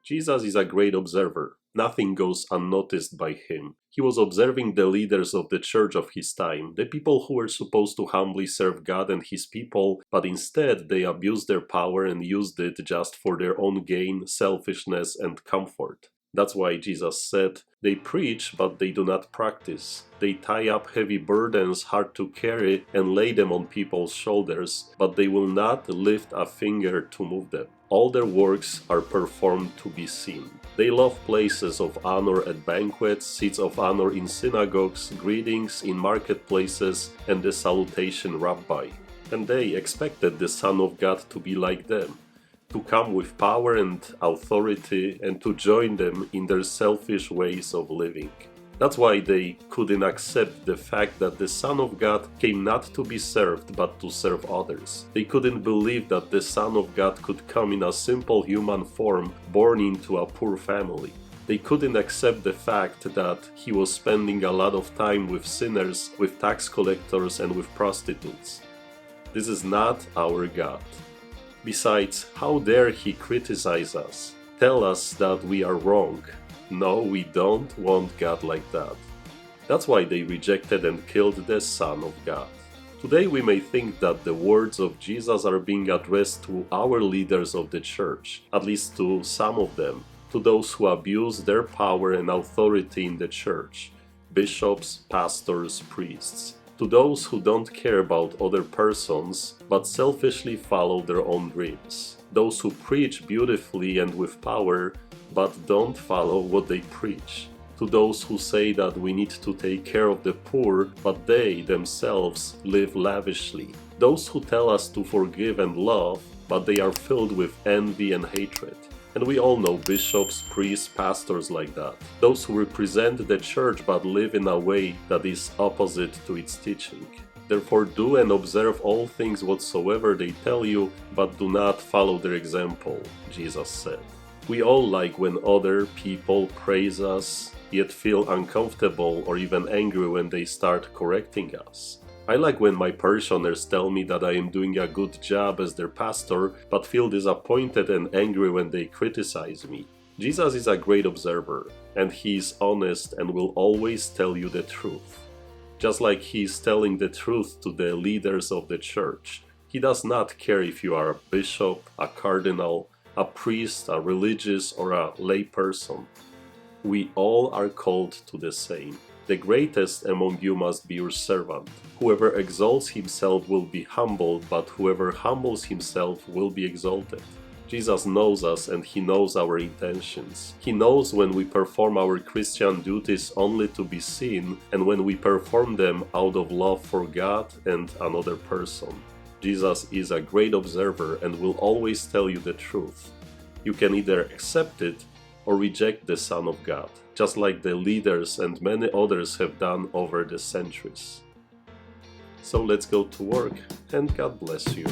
Jesus is a great observer. Nothing goes unnoticed by him. He was observing the leaders of the church of his time, the people who were supposed to humbly serve God and his people, but instead they abused their power and used it just for their own gain, selfishness, and comfort. That's why Jesus said, "They preach, but they do not practice. They tie up heavy burdens hard to carry and lay them on people's shoulders, but they will not lift a finger to move them. All their works are performed to be seen. They love places of honor at banquets, seats of honor in synagogues, greetings in marketplaces, and the salutation Rabbi." And they expected the Son of God to be like them, to come with power and authority and to join them in their selfish ways of living. That's why they couldn't accept the fact that the Son of God came not to be served but to serve others. They couldn't believe that the Son of God could come in a simple human form born into a poor family. They couldn't accept the fact that he was spending a lot of time with sinners, with tax collectors, and with prostitutes. This is not our God. Besides, how dare he criticize us, tell us that we are wrong? No, we don't want God like that. That's why they rejected and killed the Son of God. Today we may think that the words of Jesus are being addressed to our leaders of the church, at least to some of them, to those who abuse their power and authority in the church, bishops, pastors, priests. To those who don't care about other persons, but selfishly follow their own dreams. Those who preach beautifully and with power, but don't follow what they preach. To those who say that we need to take care of the poor, but they themselves live lavishly. Those who tell us to forgive and love, but they are filled with envy and hatred. And we all know bishops, priests, pastors like that. Those who represent the church but live in a way that is opposite to its teaching. Therefore do and observe all things whatsoever they tell you, but do not follow their example, Jesus said. We all like when other people praise us, yet feel uncomfortable or even angry when they start correcting us. I like when my parishioners tell me that I am doing a good job as their pastor, but feel disappointed and angry when they criticize me. Jesus is a great observer, and he is honest and will always tell you the truth. Just like he is telling the truth to the leaders of the church. He does not care if you are a bishop, a cardinal, a priest, a religious, or a lay person. We all are called to the same. The greatest among you must be your servant. Whoever exalts himself will be humbled, but whoever humbles himself will be exalted. Jesus knows us and he knows our intentions. He knows when we perform our Christian duties only to be seen and when we perform them out of love for God and another person. Jesus is a great observer and will always tell you the truth. You can either accept it or reject the Son of God, just like the leaders and many others have done over the centuries. So let's go to work, and God bless you.